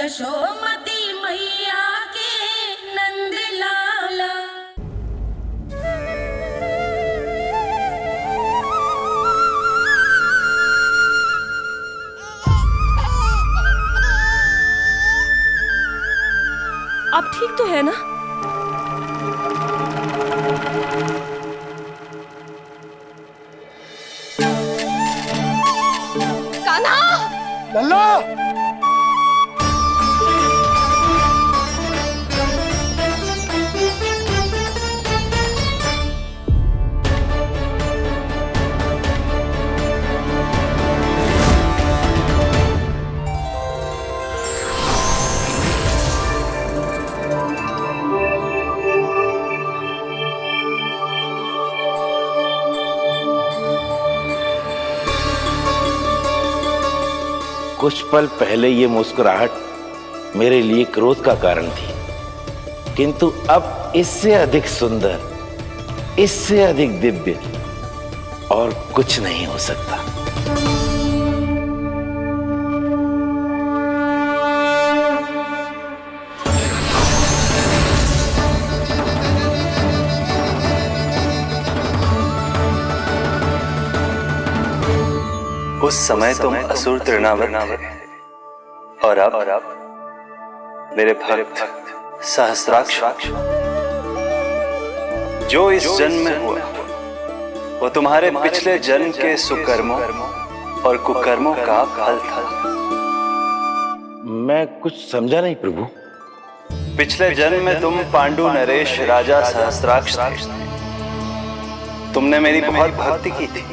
यशोमती मैया के नंद लाला। अब ठीक तो है ना? कान्हा! लल्ला! कुछ पल पहले ये मुस्कुराहट मेरे लिए क्रोध का कारण थी, किंतु अब इससे अधिक सुंदर, इससे अधिक दिव्य और कुछ नहीं हो सकता। उस समय तुम असुर तृणावर थे और अब मेरे भक्त सहस्राक्ष। जो इस जन्म में हुआ वो तुम्हारे पिछले जन्म के सुकर्मों और कुकर्मों का फल था। मैं कुछ समझा नहीं प्रभु। पिछले जन्म में तुम पांडु नरेश राजा सहस्राक्ष थे। तुमने मेरी बहुत भक्ति की थी,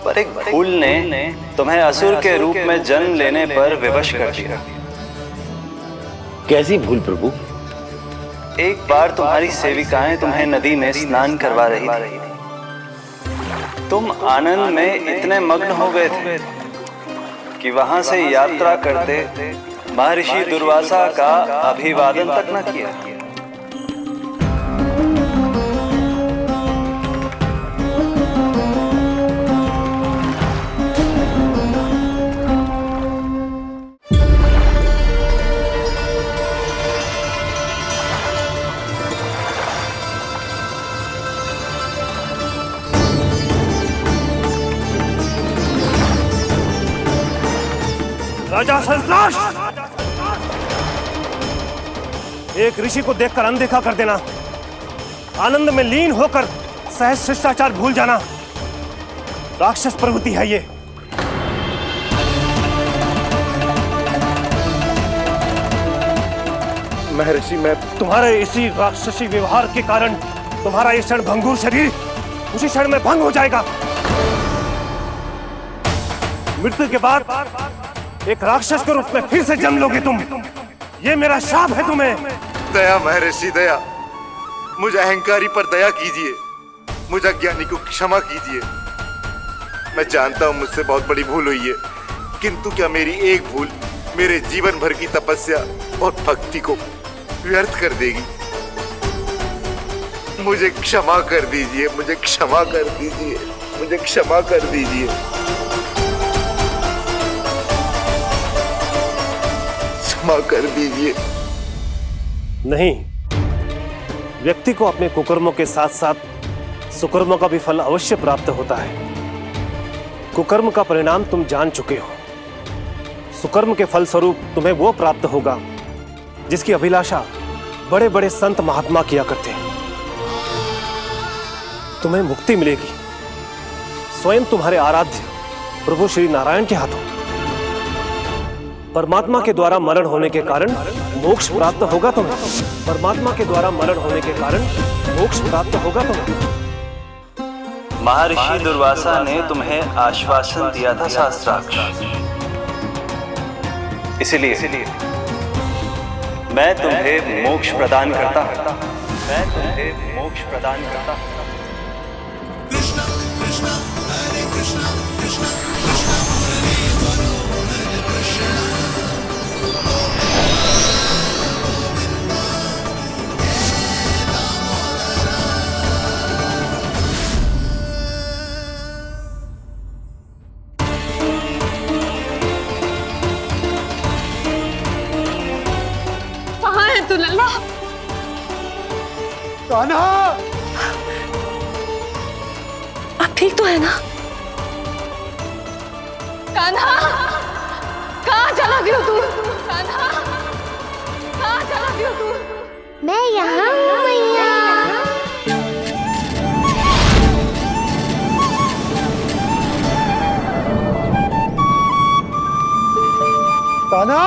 पर एक भूल ने तुम्हें असुर के रूप में जन्म लेने पर विवश कर दिया। कैसी भूल प्रभु? एक बार तुम्हारी सेविकाएं तुम्हें नदी में स्नान करवा रही थी। तुम आनंद में इतने मग्न हो गए थे कि वहां से यात्रा करते महर्षि दुर्वासा का अभिवादन तक न किया। राजा सहस्त्राक्ष! एक ऋषि को देखकर अनदेखा कर देना, आनंद में लीन होकर सहज शिष्टाचार भूल जाना, राक्षस प्रवृत्ति है ये। महर्षि, मैं तुम्हारे इसी राक्षसी व्यवहार के कारण तुम्हारा ये क्षण भंगुर शरीर उसी क्षण में भंग हो जाएगा। मृत्यु के बाद एक राक्षस के रूप में फिर से जन्म लोगे तुम। ये मेरा शाप है तुम्हें। दया महर्षि, दया। मुझ अहंकारी पर दया कीजिए, मुझ अज्ञानी को क्षमा कीजिए। मैं जानता हूं मुझसे बहुत बड़ी भूल हुई है, किंतु क्या मेरी एक भूल मेरे जीवन भर की तपस्या और भक्ति को व्यर्थ कर देगी? मुझे क्षमा कर दीजिए, मुझे क्षमा कर दीजिए, मुझे क्षमा कर दीजिए। क्षमा कर दीजिए। नहीं, व्यक्ति को अपने कुकर्मों के साथ साथ सुकर्मों का भी फल अवश्य प्राप्त होता है। कुकर्म का परिणाम तुम जान चुके हो। सुकर्म के फल स्वरूप तुम्हें वो प्राप्त होगा जिसकी अभिलाषा बड़े बड़े संत महात्मा किया करते हैं। तुम्हें मुक्ति मिलेगी स्वयं तुम्हारे आराध्य प्रभु श्री नारायण के हाथों। परमात्मा के द्वारा मरण होने के कारण मोक्ष प्राप्त होगा तुम्हें। परमात्मा के द्वारा मरण होने के कारण मोक्ष प्राप्त होगा तुम्हें। महर्षि दुर्वासा ने तुम्हें आश्वासन दिया था सहस्त्राक्ष, इसलिए मैं तुम्हें मोक्ष प्रदान करता हूं। मैं तुम्हें मोक्ष प्रदान करता हूं। कृष्णा कृष्णा हरे कृष्णा कृष्णा कृष्णा हरे हरे कृष्णा। तू लल्ला? कान्हा! अब ठीक तो है ना? कान्हा, कहाँ चला गया तू? कान्हा, कहाँ चला गया तू? मैं यहाँ हूँ मैया। कान्हा!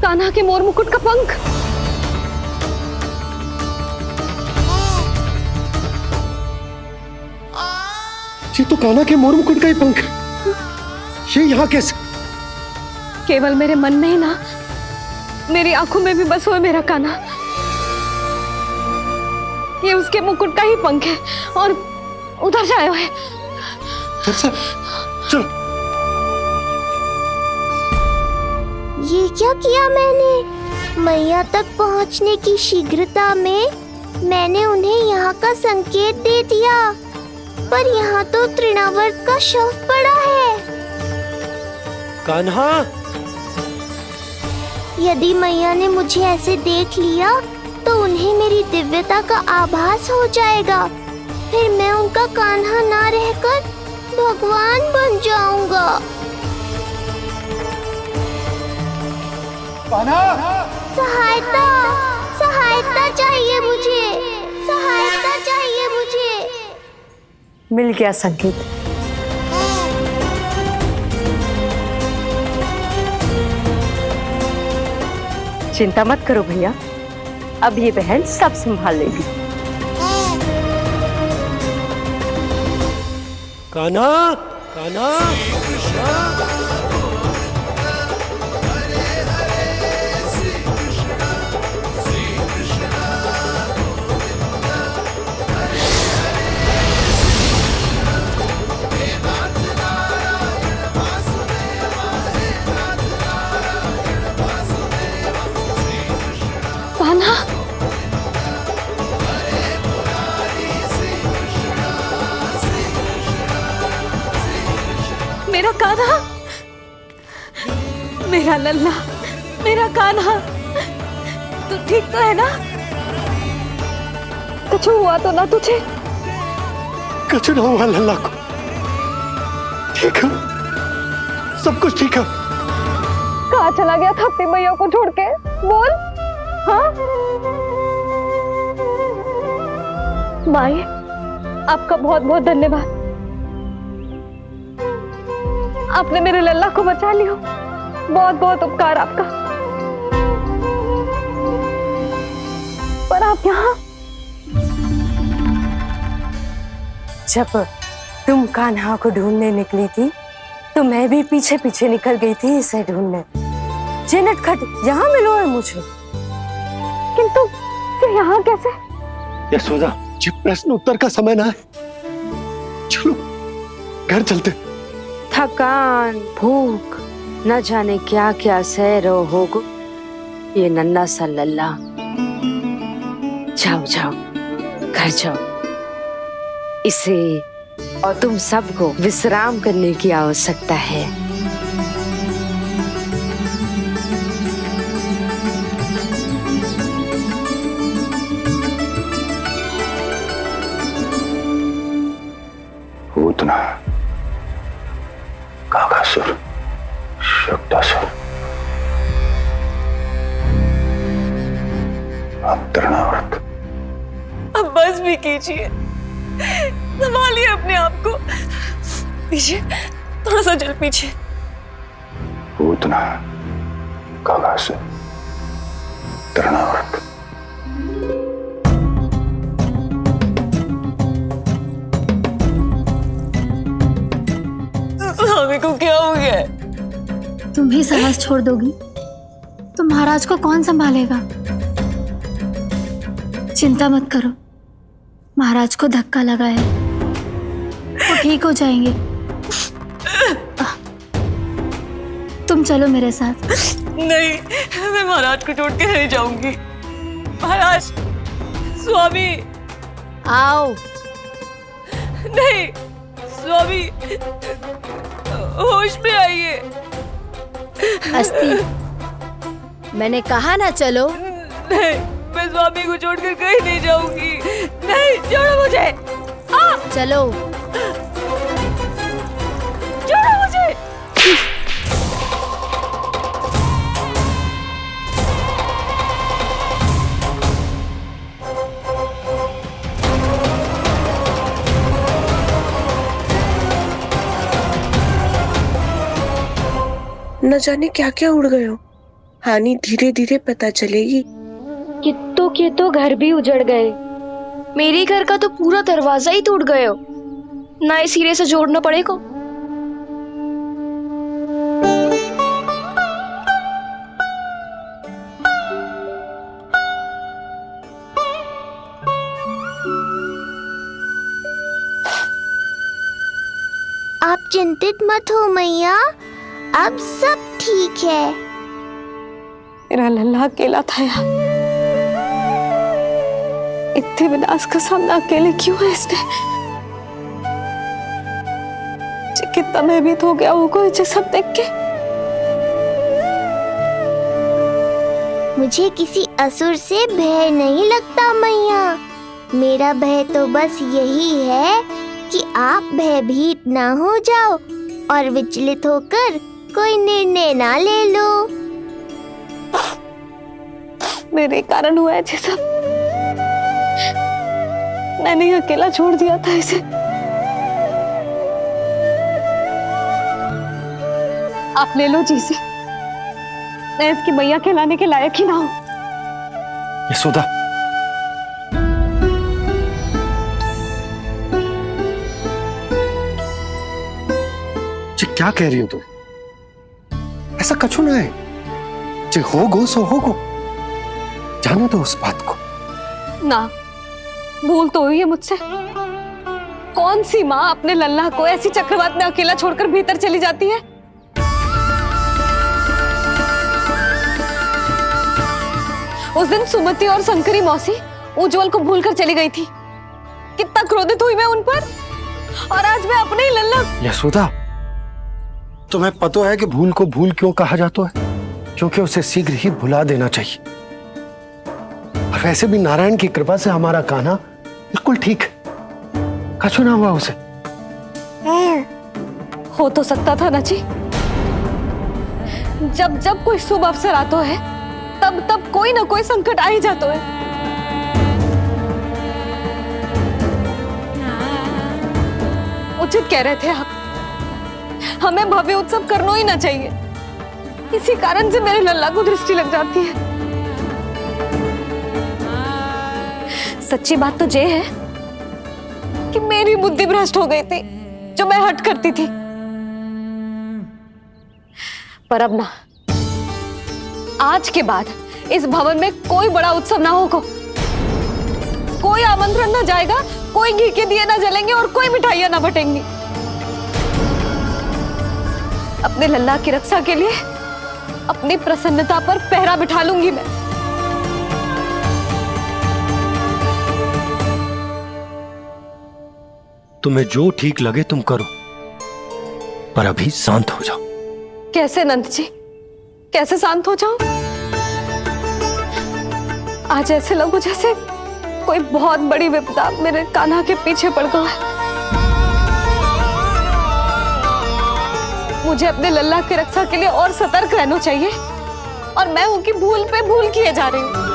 कान्हा के मोर मुकुट का पंख। ये तो कान्हा के मोर मुकुट का ही पंख है। ये यहाँ कैसे? केवल मेरे मन में ही ना, मेरी आंखों में भी बस हुआ मेरा कान्हा। ये उसके मुकुट का ही पंख है और उधर से आया है। चलो। ये क्या किया मैंने? मैया तक पहुँचने की शीघ्रता में मैंने उन्हें यहाँ का संकेत दे दिया, पर यहाँ तो तृणावर्त का शव पड़ा है। कान्हा! यदि मैया ने मुझे ऐसे देख लिया तो उन्हें मेरी दिव्यता का आभास हो जाएगा। फिर मैं उनका कान्हा ना रहकर भगवान बन जाऊंगा। सहायता, सहायता चाहिए मुझे, सहायता चाहिए मुझे। मिल गया संकेत। चिंता मत करो भैया, अब ये बहन सब संभाल लेगी। कान्हा! कान्हा! कान्हा, मेरा कान्हा, मेरा लल्ला, मेरा कान्हा, तू ठीक तो है ना? कुछ हुआ तो ना तुझे? कुछ ना हुआ लल्ला को। ठीक है, सब कुछ ठीक है। कहाँ चला गया था अपनी मैया को छोड़ के? बोल। हाँ माई, आपका बहुत बहुत धन्यवाद। आपने मेरे लल्ला को बचा लिया। बहुत बहुत उपकार आपका। पर आप यहाँ? जब तुम कान्हा को ढूंढने निकली थी तो मैं भी पीछे पीछे निकल गई थी इसे ढूंढने। जे नटखट यहाँ मिलो है मुझे। किंतु फिर यहाँ कैसे? यशोदा, ये प्रश्न उत्तर का समय ना है। चलो घर चलते। थकान, भूख, न जाने क्या क्या सह रहो होगो ये नन्ना सा लल्ला। जाओ जाओ, घर जाओ। इसे और तुम सबको विश्राम करने की आवश्यकता है। पूतना, काकासुर, शुक्तासुर, अब तृणावर्त। अब बस भी कीजिए, संभालिए अपने आप को। पीछे, थोड़ा सा जल पीछे। पूतना, काकासुर, तृणावर्त। स्वामी को क्या हो गया है? तुम ही साहस छोड़ दोगी तो महाराज को कौन संभालेगा? चिंता मत करो, महाराज को धक्का लगा है, वो ठीक हो जाएंगे। तुम चलो मेरे साथ। नहीं, मैं महाराज को छोड़ के नहीं जाऊंगी। महाराज, स्वामी, आओ। नहीं, स्वामी, होश में आइए। अस्ति मैंने कहा ना चलो। नहीं, मैं स्वामी को छोड़कर कहीं नहीं जाऊंगी। नहीं, छोड़ो मुझे। चलो। छोड़ो मुझे। न जाने क्या क्या उड़ गए हो। हानि धीरे धीरे पता चलेगी। कित्तों के तो घर भी उजड़ गए। मेरे घर का तो पूरा दरवाजा ही टूट गए हो। नए सिरे से जोड़ना पड़ेगा। आप चिंतित मत हो मैया, अब सब ठीक है। मेरा लल्ला अकेला था यार। इतने विनाश का सामना अकेले क्यों है इसने? कितना भयभीत हो गया होगा इसे सब देख के। मुझे किसी असुर से भय नहीं लगता मैया। मेरा भय तो बस यही है कि आप भयभीत ना हो जाओ और विचलित होकर कोई निर्णय ना ले लो। मेरे कारण हुआ है ये सब। मैंने ही अकेला छोड़ दिया था इसे। आप ले लो जी से। मैं इसकी मैया कहलाने के लायक ही ना हूं। यशोदा, ये क्या कह रही हो तुम? ऐसा कछु ना है। जे होगो सो होगो। जाने दो उस बात को। ना, भूल तो हुई है मुझसे। कौन सी माँ अपने लल्ला को ऐसी चक्रवात में अकेला छोड़कर भीतर चली जाती है? उस दिन सुमति और शंकरी मौसी उज्जवल को भूलकर चली गई थी। कितना क्रोधित हुई मैं उन पर। और आज मैं अपने ही लल्ला। यशोदा, तुम्हें पता है कि भूल को भूल क्यों कहा जाता है? क्योंकि उसे शीघ्र ही भुला देना चाहिए। और वैसे भी नारायण की कृपा से हमारा कान्हा बिल्कुल ठीक है। कछु ना हुआ उसे। हो तो सकता था ना जी। जब जब कोई शुभ अवसर आता है तब तब कोई ना कोई संकट आ ही जाता है। उचित कह रहे थे आप। हमें भव्य उत्सव करना ही ना चाहिए। इसी कारण से मेरे लल्ला को दृष्टि लग जाती है। सच्ची बात तो ये है कि मेरी बुद्धि भ्रष्ट हो गई थी जो मैं हट करती थी। पर अब ना, आज के बाद इस भवन में कोई बड़ा उत्सव ना होगा। कोई आमंत्रण ना जाएगा, कोई घी के दिए ना जलेंगे और कोई मिठाइयां ना बटेंगी। अपने लल्ला की रक्षा के लिए अपनी प्रसन्नता पर पहरा बिठा लूंगी मैं। तुम्हें जो ठीक लगे तुम करो, पर अभी शांत हो जाओ। कैसे नंद जी, कैसे शांत हो जाऊं? आज ऐसे लगो जैसे कोई बहुत बड़ी विपदा मेरे कान्हा के पीछे पड़ गया है। मुझे अपने लल्ला की रक्षा के लिए और सतर्क रहना चाहिए और मैं उनकी भूल पे भूल किए जा रही हूँ।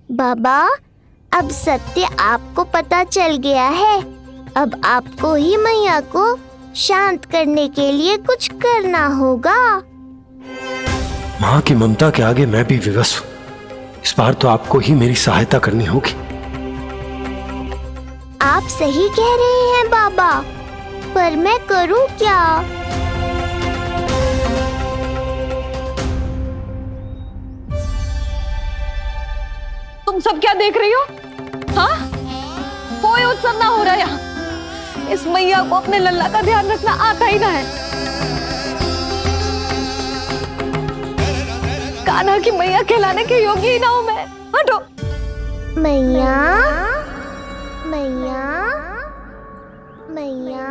बाबा, अब सत्य आपको पता चल गया है। अब आपको ही मैया को शांत करने के लिए कुछ करना होगा। माँ की ममता के आगे मैं भी विवश हूँ। इस बार तो आपको ही मेरी सहायता करनी होगी। आप सही कह रहे हैं बाबा, पर मैं करूं क्या? तुम सब क्या देख रही हो? हाँ, कोई उत्सव ना हो रहा यहाँ। इस मैया को अपने लल्ला का ध्यान रखना आता ही ना है। कान्हा की मैया कहलाने के योग्य ही ना हूं मैं। हटो। मैया, मैया, मैया।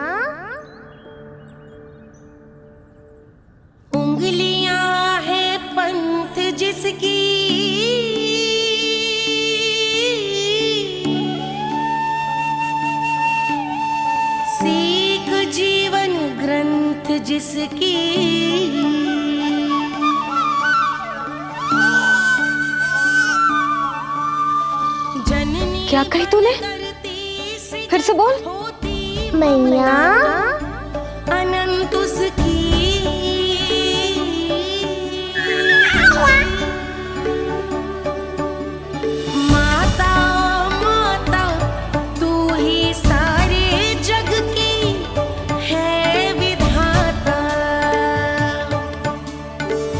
उंगलियां है पंथ जिसकी, सीख जीवन ग्रंथ जिसकी, जननी क्या कही तूने? फिर से बोल। मैया, अनंत उसकी, माता माता तू ही सारे जग की है विधाता।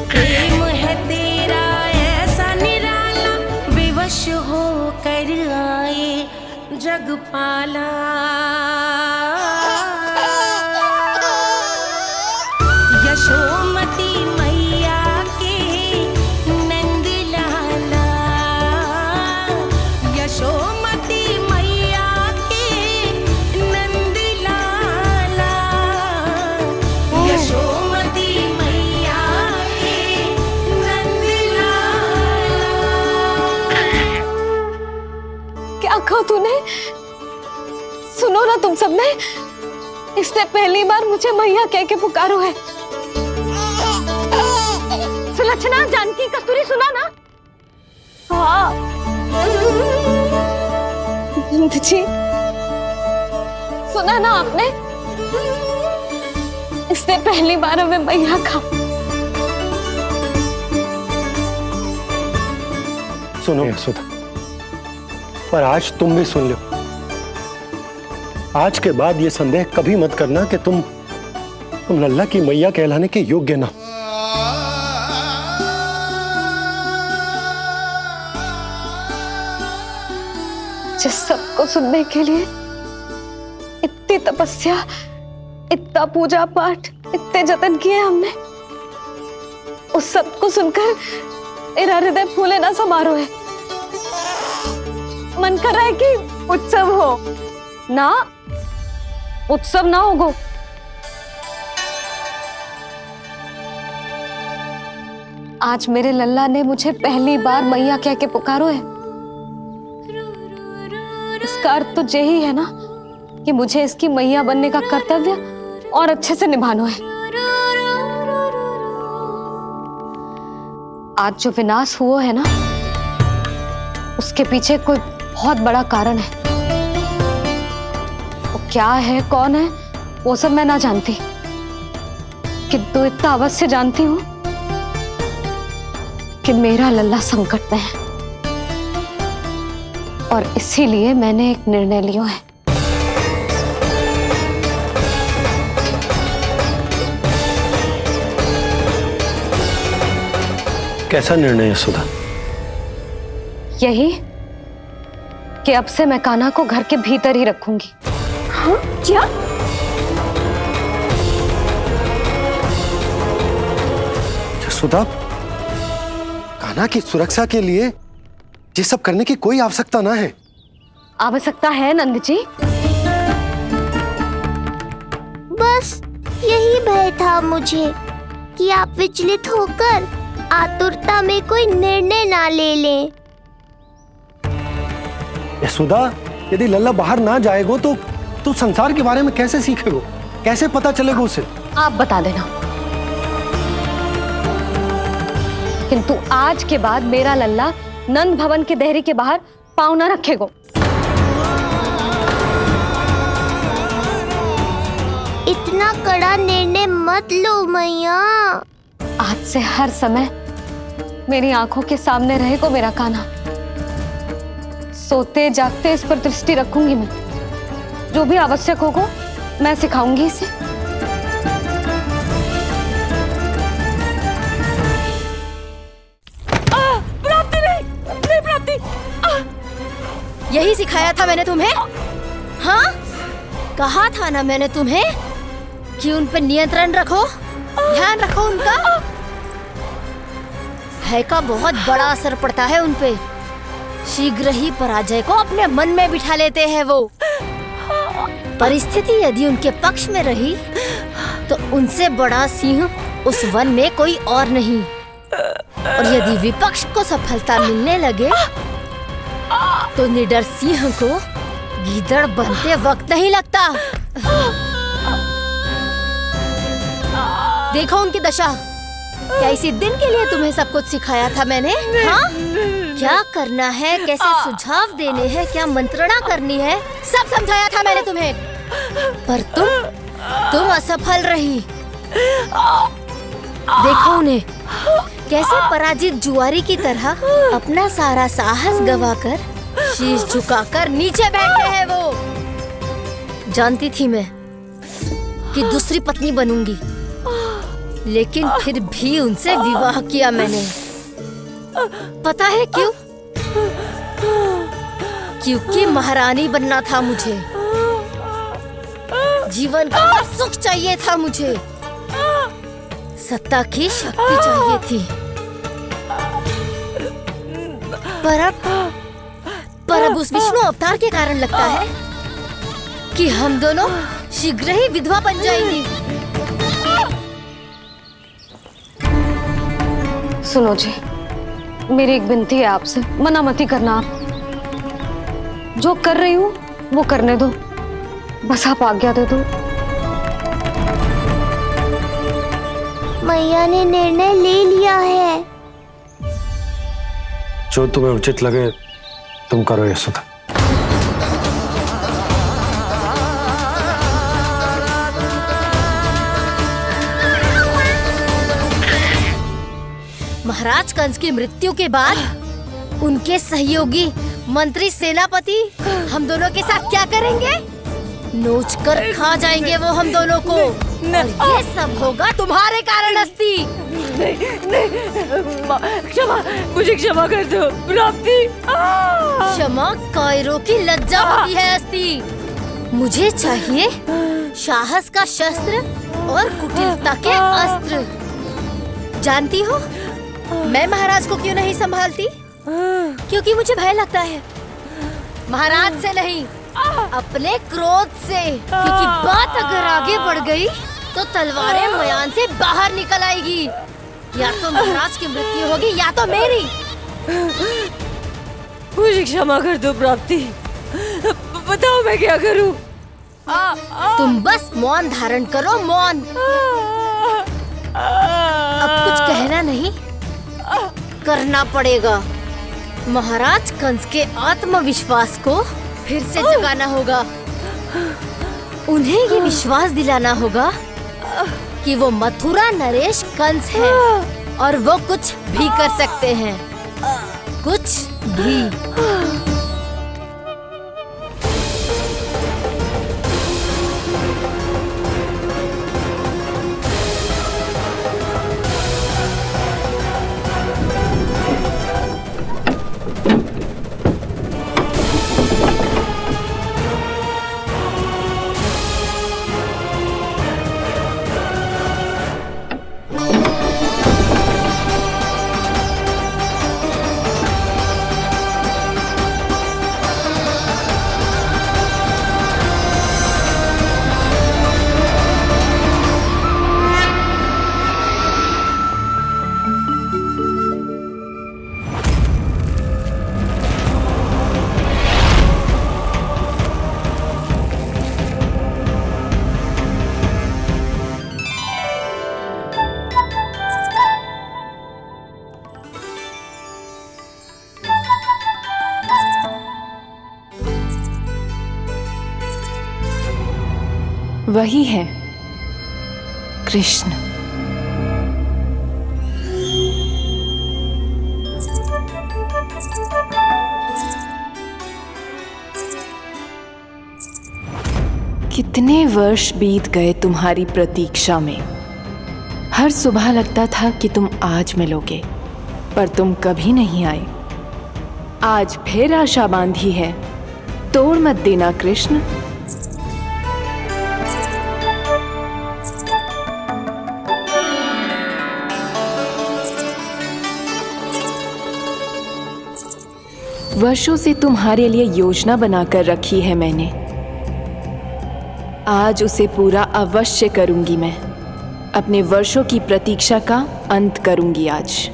प्रेम है तेरा ऐसा निराला, विवश होकर आए जग पाला। यशोमती मैया के नंद लाला, यशोमती मैया के नंद लाला, यशोमती मैया के नंद लाला। क्या कहा तूने? सुनो ना तुम सबने, इसने पहली बार मुझे मैया कह के पुकारो है। सुलक्षणा, जानकी, कस्तूरी, सुना ना? हाँ जी, सुना ना आपने? इसने पहली बार हमें मैया कहा। सुनो सुधा, पर आज तुम भी सुन लो। आज के बाद ये संदेह कभी मत करना कि तुम लल्ला की मैया कहलाने के योग्य ना। जिस सबको सुनने के लिए इतनी तपस्या, इतना पूजा पाठ, इतने जतन किए हमने, उस सब को सुनकर मेरा हृदय फूले ना समारोह है। मन कर रहा है कि उत्सव हो ना, उत्सव ना होगो। आज मेरे लल्ला ने मुझे पहली बार मैया कह के पुकारो है। इसका अर्थ तो यही है ना कि मुझे इसकी मैया बनने का कर्तव्य और अच्छे से निभाना है। आज जो विनाश हुआ है ना, उसके पीछे कोई बहुत बड़ा कारण है। वो क्या है, कौन है, वो सब मैं ना जानती, किंतु इतना अवश्य जानती हूं कि मेरा लल्ला संकट में है, और इसीलिए मैंने एक निर्णय लिया है। कैसा निर्णय है सुधा? यही कि अब से मैं कान्हा को घर के भीतर ही रखूंगी। हाँ? क्या? सुधा, कान्हा की सुरक्षा के लिए ये सब करने की कोई आवश्यकता ना है। आवश्यकता है नंद जी। बस यही भय था मुझे कि आप विचलित होकर आतुरता में कोई निर्णय ना ले लें। यशोदा, यदि लल्ला बाहर ना जाएगा तो संसार के बारे में कैसे सीखेगा, कैसे पता चलेगा उसे? आप बता देना। किंतु आज के बाद मेरा लल्ला नंद भवन के देहरी के बाहर पाँव न रखेगा। इतना कड़ा निर्णय मत लो मैया। आज से हर समय मेरी आंखों के सामने रहेगा मेरा कान्हा। सोते जागते इस पर दृष्टि रखूंगी मैं। जो भी आवश्यक होगा मैं सिखाऊंगी इसे। प्राप्ति नहीं, प्राप्ति। यही सिखाया था मैंने तुम्हें? हाँ, कहा था ना मैंने तुम्हें कि उन पे नियंत्रण रखो, ध्यान रखो उनका। भय का बहुत बड़ा असर पड़ता है उन पे। शीघ्र ही पराजय को अपने मन में बिठा लेते हैं वो। परिस्थिति यदि उनके पक्ष में रही तो उनसे बड़ा सिंह उस वन में कोई और नहीं। और यदि विपक्ष को सफलता मिलने लगे तो निडर सिंह को गीदड़ बनते वक्त नहीं लगता। देखो उनकी दशा। क्या इसी दिन के लिए तुम्हें सब कुछ सिखाया था मैंने? हाँ? क्या करना है, कैसे सुझाव देने हैं, क्या मंत्रणा करनी है, सब समझाया था मैंने तुम्हें। पर तुम असफल रही। देखो उन्हें, कैसे पराजित जुआरी की तरह अपना सारा साहस गवाकर शीश झुकाकर नीचे बैठे हैं वो। जानती थी मैं कि दूसरी पत्नी बनूंगी, लेकिन फिर भी उनसे विवाह किया मैंने। पता है क्यों? क्योंकि महारानी बनना था मुझे। जीवन का हर सुख चाहिए था मुझे। सत्ता की शक्ति चाहिए थी। पर अब उस विष्णु अवतार के कारण लगता है कि हम दोनों शीघ्र ही विधवा बन जाएंगी। सुनो जी, मेरी एक विनती है आपसे, मना मत ही करना। आप जो कर रही हूँ वो करने दो, बस आप आज्ञा दे दो। मैया ने निर्णय ले लिया है। जो तुम्हें उचित लगे तुम करो यशोदा। महाराज कंस की मृत्यु के बाद उनके सहयोगी मंत्री सेनापति हम दोनों के साथ क्या करेंगे? नोच कर खा जाएंगे वो हम दोनों को। और ये सब होगा तुम्हारे कारण अस्ति। क्षमा, मुझे क्षमा कर दो प्राप्ति। क्षमा कायरों की लज्जा होती है अस्ति। मुझे चाहिए साहस का शस्त्र और कुटिलता के अस्त्र। जानती हो मैं महाराज को क्यों नहीं संभालती? क्योंकि मुझे भय लगता है। महाराज से नहीं, अपने क्रोध से। क्योंकि बात अगर आगे बढ़ गई तो तलवारें मयान से बाहर निकल आएगी। या तो महाराज की मृत्यु होगी या तो मेरी। मुझे क्षमा कर दो प्राप्ति। बताओ मैं क्या करूं? तुम बस मौन धारण करो, मौन। अब कुछ कहना नहीं, करना पड़ेगा। महाराज कंस के आत्मविश्वास को फिर से जगाना होगा। उन्हें ये विश्वास दिलाना होगा कि वो मथुरा नरेश कंस है और वो कुछ भी कर सकते हैं, कुछ भी। वही है कृष्ण। कितने वर्ष बीत गए तुम्हारी प्रतीक्षा में। हर सुबह लगता था कि तुम आज मिलोगे, पर तुम कभी नहीं आए। आज फिर आशा बांधी है तोड़ मत देना कृष्ण। वर्षों से तुम्हारे लिए योजना बनाकर रखी है मैंने, आज उसे पूरा अवश्य करूंगी मैं। अपने वर्षों की प्रतीक्षा का अंत करूंगी आज।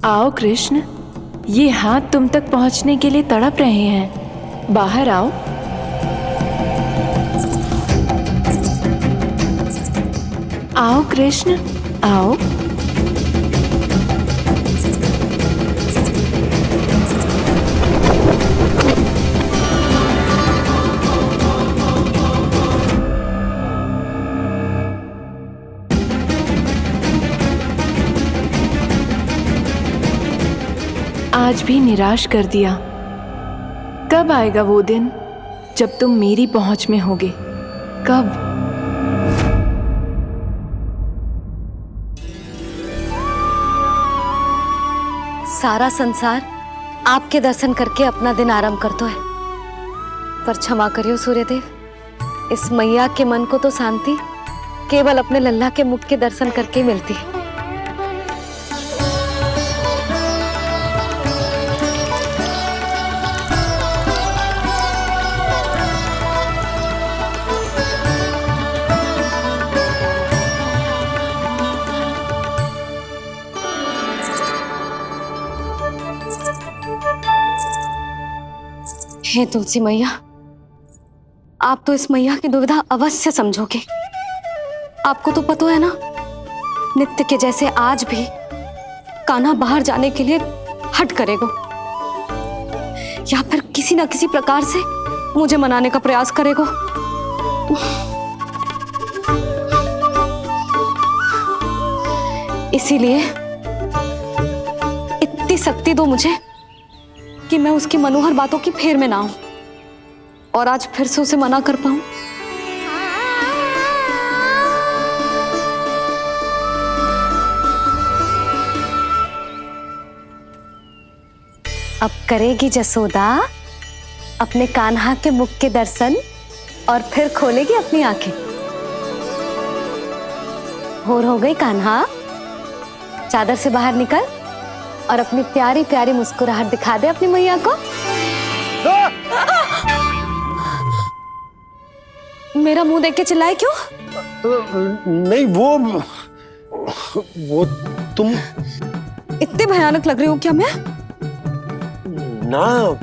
आओ कृष्ण, ये हाथ तुम तक पहुंचने के लिए तड़प रहे हैं। बाहर आओ। आओ कृष्ण, आओ। आज भी निराश कर दिया। कब आएगा वो दिन जब तुम मेरी पहुंच में होगे? कब? सारा संसार आपके दर्शन करके अपना दिन आरंभ करता है, पर क्षमा करियो सूर्यदेव, इस मैया के मन को तो शांति केवल अपने लल्ला के मुख के दर्शन करके ही मिलती है। हे तुलसी मैया, आप तो इस मैया की दुविधा अवश्य समझोगे। आपको तो पता है ना, नित्य के जैसे आज भी कान्हा बाहर जाने के लिए हट करेगा, या फिर किसी ना किसी प्रकार से मुझे मनाने का प्रयास करेगा। इसीलिए इतनी शक्ति दो मुझे कि मैं उसकी मनोहर बातों की फेर में ना हूं और आज फिर से उसे मना कर पाऊं। अब करेगी जसोदा अपने कान्हा के मुख के दर्शन और फिर खोलेगी अपनी आंखें। होर हो गई कान्हा, चादर से बाहर निकल और अपनी प्यारी प्यारी मुस्कुराहट दिखा दे अपनी मैया को। मेरा मुंह देख के चिल्लाए क्यों? नहीं, वो तुम इतने भयानक लग रही हो क्या मैं? ना,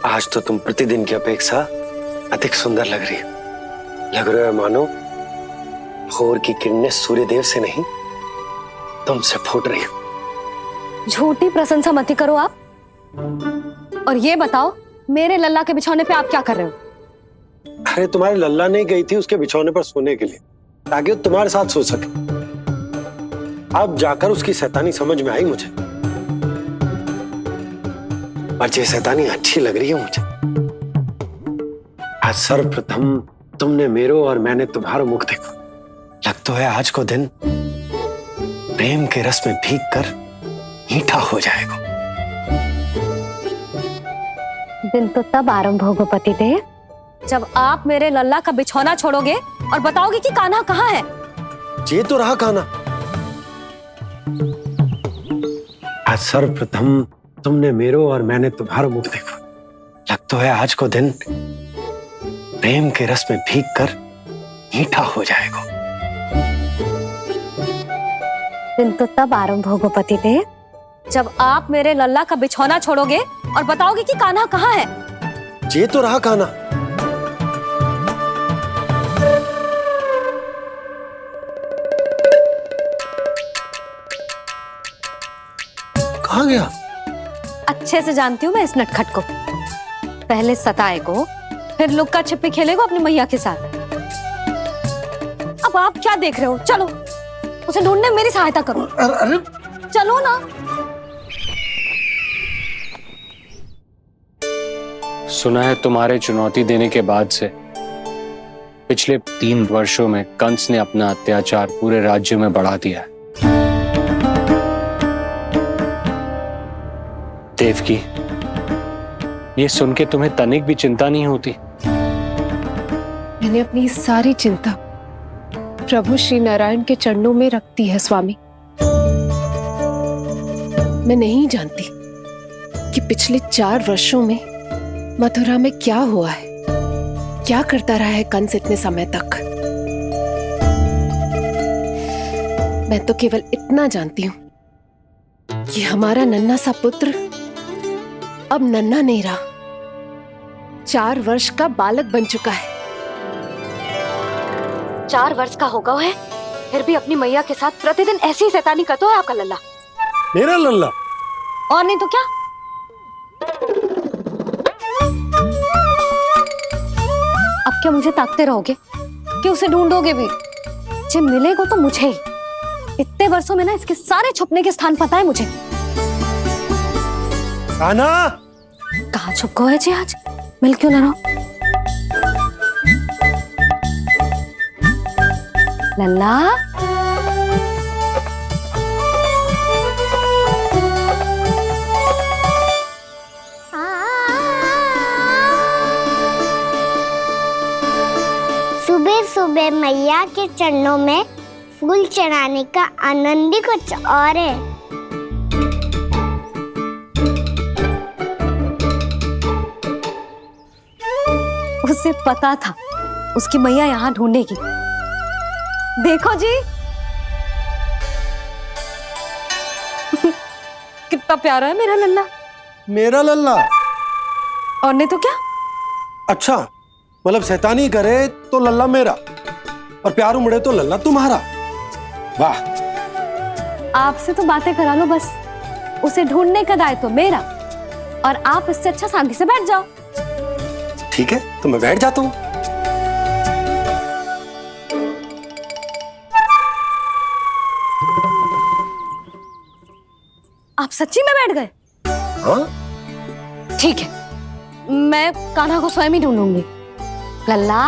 आज तो तुम प्रतिदिन की अपेक्षा अधिक सुंदर लग रही हो। लग रहा है मानो भोर की किरणें सूर्यदेव से नहीं तुमसे फूट रही हो। झूठी प्रशंसा मत करो आप। और ये बताओ, मेरे लल्ला के बिछौने पे आप क्या कर रहे हो? अरे तुम्हारी लल्ला नहीं गई थी उसके बिछौने पर सोने के लिए, ताकि वो तुम्हारे साथ सो सके। अब जाकर उसकी शैतानी समझ में आई मुझे, और ये शैतानी अच्छी लग रही है मुझे। आज सर्वप्रथम तुमने मेरो और मैंने तुम्हारा मुख देखो। लग तो है आज को दिन प्रेम के रस में भीग कर मीठा हो जाएगा। दिन तो तब आरंभ होगा पतिदेव, जब आप मेरे लल्ला का बिछौना छोड़ोगे और बताओगे कि कान्हा कहाँ है। ये तो रहा कान्हा। आज सर्वप्रथम तुमने मेरो और मैंने तुम्हारा मुख देखो। लग तो है आज को दिन प्रेम के रस में भीग कर मीठा हो जाएगा। दिन तो तब आरंभ होगा पतिदेव, जब आप मेरे लल्ला का बिछौना छोड़ोगे और बताओगे कि कान्हा कहाँ है। ये तो रहा कान्हा। कहाँ गया? अच्छे से जानती हूँ मैं इस नटखट को। पहले सताएगो, फिर लुक्का छिपी खेलेगो अपनी मैया के साथ। अब आप क्या देख रहे हो? चलो उसे ढूंढने में मेरी सहायता करो। अरे चलो ना। सुना है तुम्हारे चुनौती देने के बाद से पिछले 3 वर्षों में कंस ने अपना अत्याचार पूरे राज्य में बढ़ा दिया है। देवकी, ये सुन के तुम्हें तनिक भी चिंता नहीं होती? मैंने अपनी सारी चिंता प्रभु श्री नारायण के चरणों में रख दी है स्वामी। मैं नहीं जानती कि पिछले 4 वर्षों में मथुरा में क्या हुआ है, क्या करता रहा है कंस इतने समय तक। मैं तो केवल इतना जानती हूं कि हमारा नन्हा सा पुत्र अब नन्हा नहीं रहा, 4 वर्ष का बालक बन चुका है। 4 वर्ष का होगा है, फिर भी अपनी मैया के साथ प्रतिदिन ऐसी ही शैतानी करता है आपका लल्ला। मेरा लल्ला? और नहीं तो क्या। अब क्या मुझे ताकते रहोगे कि उसे ढूंढोगे भी? जब मिलेगा तो मुझे ही। इतने वर्षों में ना इसके सारे छुपने के स्थान पता है मुझे। कान्हा, कहाँ छुप गए जी आज? मिल क्यों ना रहो? लल्ला, सुबह सुबह मैया के चरणों में फूल चढ़ाने का आनंद ही कुछ और है। उसे पता था उसकी मैया यहाँ ढूंढेगी। देखो जी कितना प्यारा है मेरा लल्ला। मेरा लल्ला? और नहीं तो क्या। अच्छा, मतलब शैतानी करे तो लल्ला मेरा और प्यार उमड़े तो लल्ला तुम्हारा। वाह। आपसे तो बातें करा लो बस, उसे ढूंढने का दायित्व मेरा, और आप इससे अच्छा शांति से बैठ जाओ। ठीक है, तो मैं बैठ जाता हूँ। आप सच्ची में बैठ गए? हाँ? ठीक है, मैं कान्हा को स्वयं ही ढूंढूंगी। लल्ला,